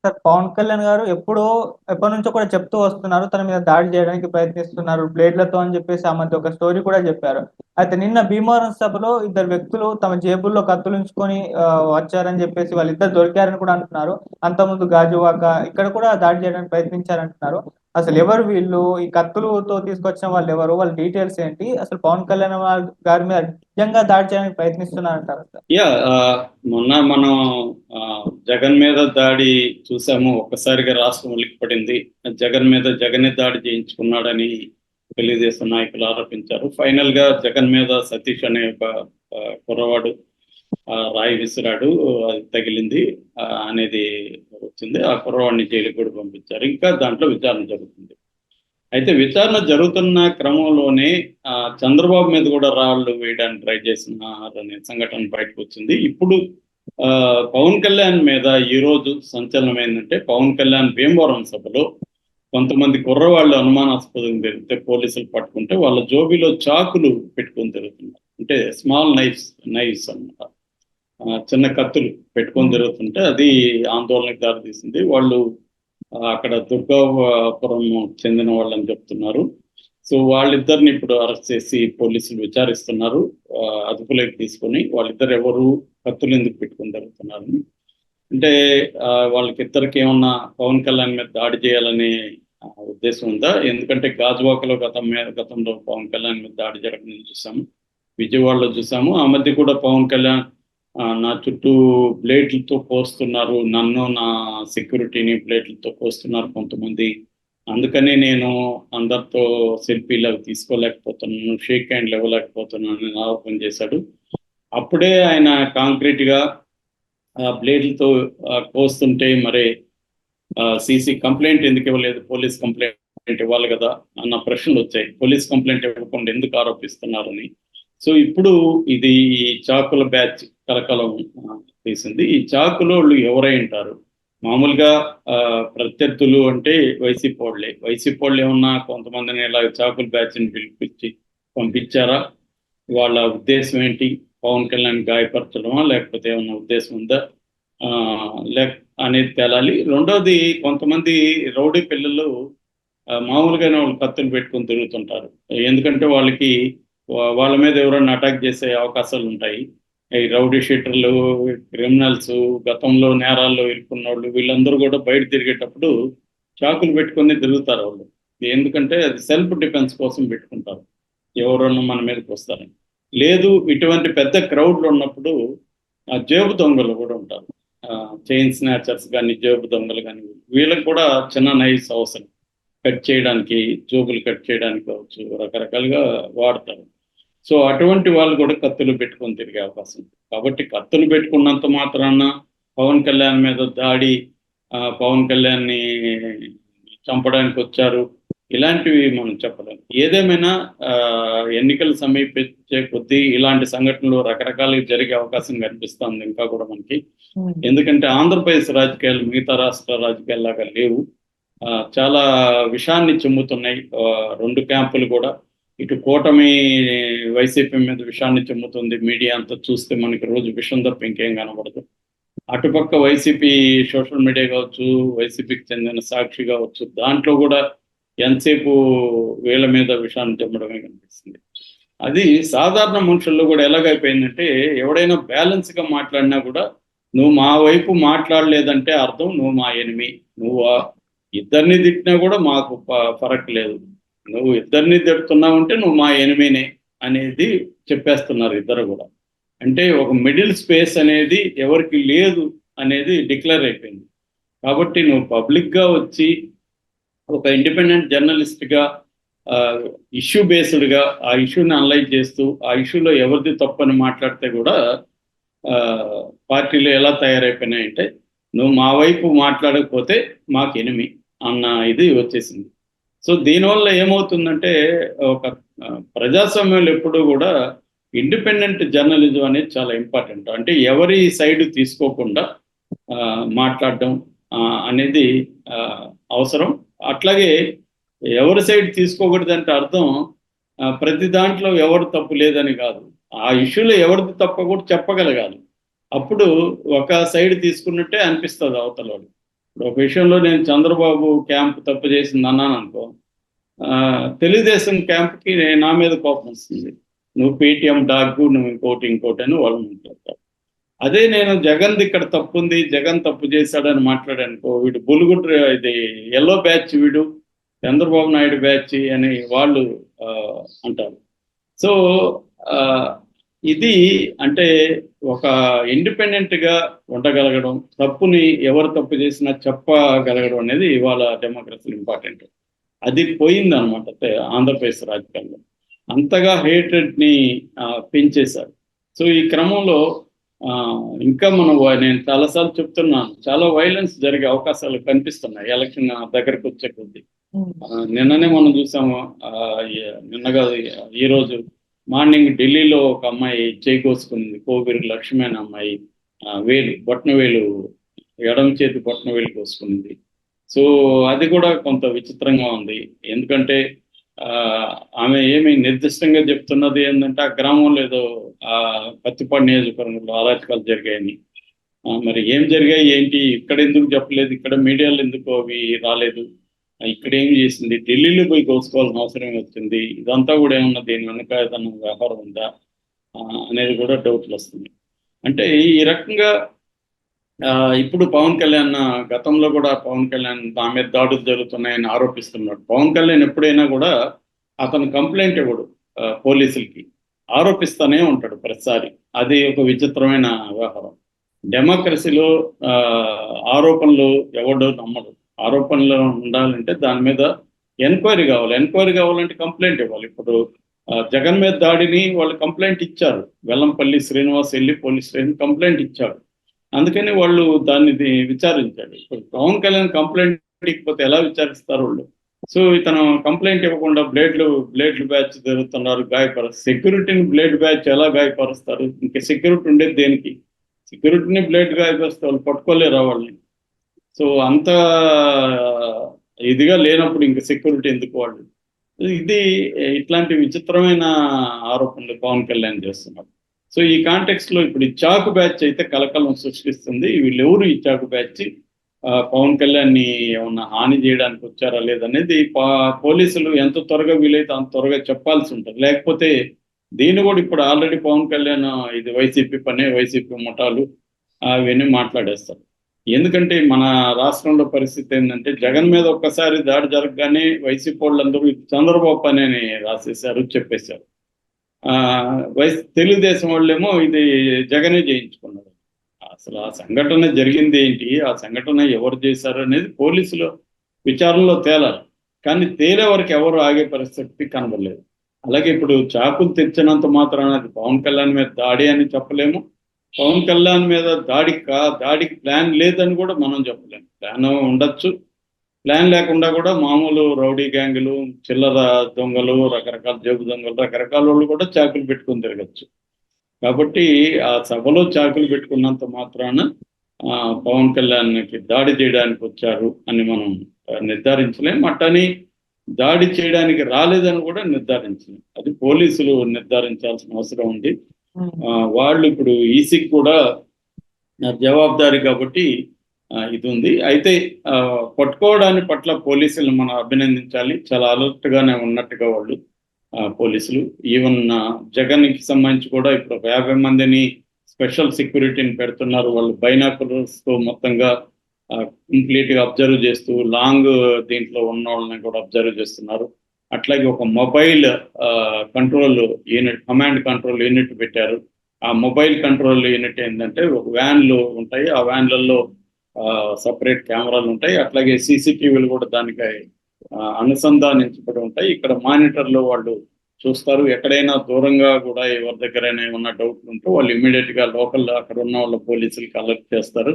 Sir Pawan Kalyan గారు ఎప్పటినుంచో కూడా చెప్తూ వస్తున్నారు. తన మీద దాడి చేయడానికి ప్రయత్నిస్తున్నారు బ్లేడ్లతో అని చెప్పేసి ఆ మధ్య ఒక స్టోరీ కూడా చెప్పారు. అయితే నిన్న భీమవరం సభలో ఇద్దరు వ్యక్తులు తమ జేబుల్లో కత్తులుంచుకొని వచ్చారని చెప్పేసి వాళ్ళిద్దరు దొరికారని కూడా అంటున్నారు. అంతకుముందు గాజువాక ఇక్కడ కూడా దాడి చేయడానికి ప్రయత్నించారంటున్నారు. అసలు ఎవరు వీళ్ళు? ఈ కత్తులతో తీసుకొచ్చిన వాళ్ళు ఎవరు? వాళ్ళ డీటెయిల్స్ ఏంటి? అసలు పవన్ కళ్యాణ్ గారి మీద నిజంగా దాడి చేయడానికి ప్రయత్నిస్తున్నారంటారు సార్? యా మొన్న మనం ఆ, జగన్ మీద దాడి చూసాము. ఒక్కసారిగా రాష్ట్రం ఉలిక్కిపడింది. జగనే దాడి చేయించుకున్నాడని తెలుగుదేశం నాయకులు ఆరోపించారు. ఫైనల్ గా జగన్ మీద సతీష్ అనే ఒక కుర్రవాడు రాయి విసిరాడు, అది తగిలింది అనేది వచ్చింది. ఆ కుర్రవాడిని జైలుకి కూడా పంపించారు. ఇంకా దాంట్లో విచారణ జరుగుతుంది. అయితే విచారణ జరుగుతున్న క్రమంలోనే చంద్రబాబు మీద కూడా రాళ్ళు వేయడానికి ట్రై చేస్తున్నారనే సంఘటన బయటకు వచ్చింది. ఇప్పుడు పవన్ కళ్యాణ్ మీద ఈ రోజు సంచలనం ఏంటంటే, పవన్ కళ్యాణ్ భీమవరం సభలో కొంతమంది కుర్రవాళ్ళు అనుమానాస్పదంగా తిరిగితే పోలీసులు పట్టుకుంటే వాళ్ళ జోబీలో చాకులు పెట్టుకొని తిరుగుతున్నారు. అంటే స్మాల్ నైఫ్స్ అన్నమాట, చిన్న కత్తులు పెట్టుకొని తిరుగుతుంటే అది ఆందోళనకు దారితీసింది. వాళ్ళు అక్కడ దుర్గాపురం చెందిన వాళ్ళని చెప్తున్నారు. సో వాళ్ళిద్దరిని ఇప్పుడు అరెస్ట్ చేసి పోలీసులు విచారిస్తున్నారు. అదుపులోకి తీసుకొని వాళ్ళిద్దరు ఎవరు, కత్తులు ఎందుకు పెట్టుకుని జరుగుతున్నారు అంటే వాళ్ళకిద్దరికి ఏమన్నా పవన్ కళ్యాణ్ మీద దాడి చేయాలనే ఉద్దేశం ఉందా? ఎందుకంటే గాజువాకలో గతంలో పవన్ కళ్యాణ్ మీద దాడి జరగడం చూసాము, విజయవాడలో చూసాము. ఆ మధ్య కూడా పవన్ కళ్యాణ్ నా చుట్టూ బ్లేడ్లతో కోస్తున్నారు, నన్ను నా సెక్యూరిటీని బ్లేడ్లతో కోస్తున్నారు కొంతమంది, అందుకని నేను అందరితో సెల్ఫీలు అవి తీసుకోలేకపోతున్నాను, షేక్ హ్యాండ్లు ఇవ్వలేకపోతున్నాను అని ఆరోపణ చేశాడు. అప్పుడే ఆయన కాంక్రీట్గా బ్లేడ్లతో కోస్తుంటే మరి సీసీ కంప్లైంట్ ఎందుకు ఇవ్వలేదు, పోలీస్ కంప్లైంట్ ఇవ్వాలి కదా అన్న ప్రశ్నలు వచ్చాయి. పోలీస్ కంప్లైంట్ ఇవ్వకుండా ఎందుకు ఆరోపిస్తున్నారని. సో ఇప్పుడు ఇది చాకుల బ్యాచ్ కలకలం తీసింది. ఈ చాకులో వాళ్ళు ఎవరై ఉంటారు? మామూలుగా ప్రత్యర్థులు అంటే వైసీపీ వాళ్ళు ఏమన్నా కొంతమందిని ఇలా చాకుల బ్యాచ్ని పిలిపించి పంపించారా? వాళ్ళ ఉద్దేశం ఏంటి? పవన్ కళ్యాణ్ గాయపరచడమా, లేకపోతే ఏమన్నా ఉద్దేశం ఉందా అనేది తేలాలి. రెండోది, కొంతమంది రౌడీ పిల్లలు మామూలుగానే వాళ్ళు కత్తులు పెట్టుకొని తిరుగుతుంటారు. ఎందుకంటే వాళ్ళ మీద ఎవరైనా అటాక్ చేసే అవకాశాలు ఉంటాయి. ఈ రౌడీ షీటర్లు, క్రిమినల్స్, గతంలో నేరాల్లో ఇరుక్కున్న వాళ్ళు, వీళ్ళందరూ కూడా బయట తిరిగేటప్పుడు చాకులు పెట్టుకొని తిరుగుతారు వాళ్ళు. ఎందుకంటే అది సెల్ఫ్ డిఫెన్స్ కోసం పెట్టుకుంటారు, ఎవరన్నా మన మీదకి వస్తారని. లేదు, ఇటువంటి పెద్ద క్రౌడ్లు ఉన్నప్పుడు జేబు దొంగలు కూడా ఉంటారు. చైన్ స్నాచర్స్ కానీ, జేబు దొంగలు కానీ, వీళ్ళకి కూడా చిన్న నైఫ్స్ అవసరం. కట్ చేయడానికి, జోబులు కట్ చేయడానికి కావచ్చు, రకరకాలుగా వాడతారు. సో అటువంటి వాళ్ళు కూడా కత్తులు పెట్టుకొని తిరిగే అవకాశం ఉంది. కాబట్టి కత్తులు పెట్టుకున్నంత మాత్రాన పవన్ కళ్యాణ్ మీద దాడి, పవన్ కళ్యాణ్ని చంపడానికి వచ్చారు, ఇలాంటివి మనం చెప్పలేము. ఏదేమైనా ఎన్నికలు సమీపించే కొద్దీ ఇలాంటి సంఘటనలు రకరకాలుగా జరిగే అవకాశం కనిపిస్తుంది ఇంకా కూడా మనకి. ఎందుకంటే ఆంధ్రప్రదేశ్ రాజకీయాలు మిగతా రాష్ట్ర రాజకీయాల్లాగా లేవు. చాలా విషాన్ని చెమ్ముతున్నాయి రెండు క్యాంపులు కూడా. ఇటు కూటమి వైసీపీ మీద విషాన్ని చెమ్ముతుంది, మీడియా అంతా చూస్తే మనకి రోజు విషం తప్ప ఇంకేం కనబడదు. అటుపక్క వైసీపీ సోషల్ మీడియా కావచ్చు, వైసీపీకి చెందిన సాక్షి కావచ్చు, దాంట్లో కూడా ఎంతసేపు వీళ్ళ మీద విషాన్ని చెమ్మడమే కనిపిస్తుంది. అది సాధారణ మనుషుల్లో కూడా ఎలాగైపోయిందంటే, ఎవడైనా బ్యాలెన్స్గా మాట్లాడినా కూడా నువ్వు మా వైపు మాట్లాడలేదంటే అర్థం నువ్వు మా ఎనిమి, నువ్వు ఇద్దరిని తిట్టినా కూడా మాకు ఫరక్ లేదు, నువ్వు ఇద్దరిని తిడుతున్నావు అంటే నువ్వు మా ఎనిమినే అనేది చెప్పేస్తున్నారు ఇద్దరు కూడా. అంటే ఒక మిడిల్ స్పేస్ అనేది ఎవరికి లేదు అనేది డిక్లేర్ అయిపోయింది. కాబట్టి నువ్వు పబ్లిక్గా వచ్చి ఒక ఇండిపెండెంట్ జర్నలిస్ట్గా ఇష్యూ బేస్డ్గా ఆ ఇష్యూని అనలైజ్ చేస్తూ ఆ ఇష్యూలో ఎవరిది తప్పని మాట్లాడితే కూడా పార్టీలు ఎలా తయారైపోయినాయంటే, నువ్వు మా వైపు మాట్లాడకపోతే మాకు ఎనిమి అన్న ఇది వచ్చేసింది. సో దీనివల్ల ఏమవుతుందంటే, ఒక ప్రజాస్వామ్యంలో ఎప్పుడూ కూడా ఇండిపెండెంట్ జర్నలిజం అనేది చాలా ఇంపార్టెంట్. అంటే ఎవరి సైడ్ తీసుకోకుండా మాట్లాడడం అనేది అవసరం. అట్లాగే ఎవరి సైడ్ తీసుకోకూడదంటే అర్థం ప్రతి దాంట్లో ఎవరు తప్పు లేదని కాదు, ఆ ఇష్యూలో ఎవరిది తప్ప కూడా చెప్పగలగాలి. అప్పుడు ఒక సైడ్ తీసుకున్నట్టే అనిపిస్తుంది అవతల. ఇప్పుడు ఒక విషయంలో నేను చంద్రబాబు క్యాంప్ తప్పు చేసింది అన్నాను అనుకో, తెలుగుదేశం క్యాంప్కి నా మీద కోపం వస్తుంది. నువ్వు పేటిఎం డాగ్, నువ్వు ఇంకోటి ఇంకోటి అని వాళ్ళు మాట్లాడతారు. అదే నేను జగన్ ఇక్కడ తప్పు ఉంది, జగన్ తప్పు చేశాడని మాట్లాడానుకో, వీడు బులుగుడు, ఇది ఎల్లో బ్యాచ్, వీడు చంద్రబాబు నాయుడు బ్యాచ్ అని వాళ్ళు అంటారు. సో ఇది అంటే ఒక ఇండిపెండెంట్ గా ఉండగలగడం, తప్పుని ఎవరు తప్పు చేసినా చెప్పగలగడం అనేది ఇవాళ డెమోక్రసీలో ఇంపార్టెంట్. అది పోయింది అనమాట ఆంధ్రప్రదేశ్ రాజకీయాల్లో. అంతగా హేట్రెడ్ ని పెంచేశారు. సో ఈ క్రమంలో ఇంకా నేను చాలాసార్లు చెప్తున్నాను, చాలా వైలెన్స్ జరిగే అవకాశాలు కనిపిస్తున్నాయి ఎలక్షన్ దగ్గరకు వచ్చే కొద్దీ. నిన్ననే మనం చూసాము, నిన్నగా ఈ రోజు మార్నింగ్ ఢిల్లీలో ఒక అమ్మాయి చేయి కోసుకుంది, కోవిరి లక్ష్మి అనే అమ్మాయి బొట్టన వేలు, ఎడమ చేతి బొట్టన వేలు కోసుకుంది. సో అది కూడా కొంత విచిత్రంగా ఉంది. ఎందుకంటే ఆమె ఏమి నిర్దిష్టంగా చెప్తున్నది ఏంటంటే, ఆ గ్రామంలో ఏదో పత్తిపాడు నియోజకవర్గంలో అరాచకాలు జరిగాయని. మరి ఏం జరిగాయి ఏంటి, ఇక్కడ ఎందుకు చెప్పలేదు, ఇక్కడ మీడియాలో ఎందుకు అవి రాలేదు, ఇక్కడ ఏం చేసింది, ఢిల్లీలో పోయి కోసుకోవాల్సిన అవసరం వచ్చింది, ఇదంతా కూడా ఏమన్నా దీని వెనక ఏదన్నా వ్యవహారం ఉందా అనేది కూడా డౌట్లు వస్తుంది. అంటే ఈ రకంగా ఇప్పుడు పవన్ కళ్యాణ్, గతంలో కూడా పవన్ కళ్యాణ్ దాని మీద దాడులు జరుగుతున్నాయని ఆరోపిస్తున్నాడు. పవన్ కళ్యాణ్ ఎప్పుడైనా కూడా అతను కంప్లైంట్ ఇవ్వడు పోలీసులకి, ఆరోపిస్తూనే ఉంటాడు ప్రతిసారి. అది ఒక విచిత్రమైన వ్యవహారం. డెమోక్రసీలో ఆరోపణలు ఎవడు నమ్మడు. ఆరోపణలు ఉండాలంటే దాని మీద ఎంక్వైరీ కావాలి. ఎంక్వైరీ కావాలంటే కంప్లైంట్ ఇవ్వాలి. ఇప్పుడు జగన్ మీద దాడిని వాళ్ళు కంప్లైంట్ ఇచ్చారు. వెల్లంపల్లి శ్రీనివాస్ వెళ్ళి పోలీస్ స్టేషన్ కంప్లైంట్ ఇచ్చాడు. అందుకని వాళ్ళు దాన్ని విచారించాడు. ఇప్పుడు పవన్ కళ్యాణ్ కంప్లైంట్ ఇకపోతే ఎలా విచారిస్తారు వాళ్ళు? సో ఇతను కంప్లైంట్ ఇవ్వకుండా బ్లేడ్లు బ్యాచ్ జరుగుతున్నారు, సెక్యూరిటీని బ్లేడ్ బ్యాచ్ ఎలా గాయపరుస్తారు? ఇంకా సెక్యూరిటీ ఉండేది దేనికి? సెక్యూరిటీని బ్లేడ్ గాయపరిస్తే వాళ్ళు పట్టుకోలేరు వాళ్ళని. సో అంత ఇదిగా లేనప్పుడు ఇంకా సెక్యూరిటీ ఎందుకు వాళ్ళు? ఇది ఇట్లాంటి విచిత్రమైన ఆరోపణలు పవన్ కళ్యాణ్ చేస్తున్నారు. సో ఈ కాంటెక్స్ట్ లో ఇప్పుడు ఈ చాకు బ్యాచ్ అయితే కలకలం సృష్టిస్తుంది. వీళ్ళెవరు ఈ చాకు బ్యాచ్? పవన్ కళ్యాణ్ ని ఏమన్నా హాని చేయడానికి వచ్చారా లేదనేది పోలీసులు ఎంత త్వరగా వీలైతే అంత త్వరగా చెప్పాల్సి ఉంటుంది. లేకపోతే దీన్ని కూడా ఇప్పుడు ఆల్రెడీ పవన్ కళ్యాణ్ ఇది వైసీపీ పనే, వైసీపీ ముఠాలు అవన్నీ మాట్లాడేస్తారు. ఎందుకంటే మన రాష్ట్రంలో పరిస్థితి ఏంటంటే, జగన్ మీద ఒక్కసారి దాడి జరగగానే వైసీపీ వాళ్ళందరూ చంద్రబాబు పని అని రాసేశారు, చెప్పేశారు. తెలుగుదేశం వాళ్ళేమో ఇది జగనే చేయించుకున్నారు. అసలు ఆ సంఘటన జరిగింది ఏంటి, ఆ సంఘటన ఎవరు చేశారు అనేది పోలీసులు విచారణలో తేలాలి. కానీ తేలే వరకు ఎవరు ఆగే పరిస్థితి కనబడలేదు. అలాగే ఇప్పుడు చాకులు తెచ్చినంత మాత్రాన అది పవన్ కళ్యాణ్ మీద దాడి అని చెప్పలేము. పవన్ కళ్యాణ్ మీద దాడికి ప్లాన్ లేదని కూడా మనం చెప్పలేము. ప్లాన్ ఉండొచ్చు, ప్లాన్ లేకుండా కూడా మామూలు రౌడీ గ్యాంగులు, చిల్లర దొంగలు, రకరకాల జేబు దొంగలు, రకరకాల వాళ్ళు కూడా చాకులు పెట్టుకుని తిరగచ్చు. కాబట్టి ఆ సభలో చాకులు పెట్టుకున్నంత మాత్రాన పవన్ కళ్యాణ్కి దాడి చేయడానికి వచ్చారు అని మనం నిర్ధారించలేం. అట్టని దాడి చేయడానికి రాలేదని కూడా నిర్ధారించలేం. అది పోలీసులు నిర్ధారించాల్సిన అవసరం ఉంది. వాళ్ళు ఇప్పుడు ఈసీకి కూడా జవాబుదారీ కాబట్టి ఇది ఉంది. అయితే పట్టుకోవడాన్ని పట్ల పోలీసులు మనం అభినందించాలి. చాలా అలర్ట్ గానే ఉన్నట్టుగా వాళ్ళు పోలీసులు. ఈవెన్ జగన్కి సంబంధించి కూడా ఇప్పుడు 50 మందిని స్పెషల్ సెక్యూరిటీని పెడుతున్నారు. వాళ్ళు బైనాకులర్స్ తో మొత్తంగా కంప్లీట్ గా అబ్జర్వ్ చేస్తూ లాంగ్ దీంట్లో ఉన్న వాళ్ళని కూడా అబ్జర్వ్ చేస్తున్నారు. అట్లాగే ఒక mobile control unit, command control unit పెట్టారు. ఆ మొబైల్ కంట్రోల్ యూనిట్ ఏంటంటే ఒక వ్యాన్లు ఉంటాయి, ఆ వ్యాన్లలో సపరేట్ కెమెరాలు ఉంటాయి. అట్లాగే సీసీటీవీలు కూడా దానికి అనుసంధానించబడి ఉంటాయి. ఇక్కడ మానిటర్లో వాళ్ళు చూస్తారు. ఎక్కడైనా దూరంగా కూడా ఎవరి దగ్గరైనా ఏమన్నా డౌట్లు ఉంటే వాళ్ళు ఇమీడియట్ గా లోకల్ అక్కడ ఉన్న వాళ్ళ పోలీసులకి అలర్ట్ చేస్తారు.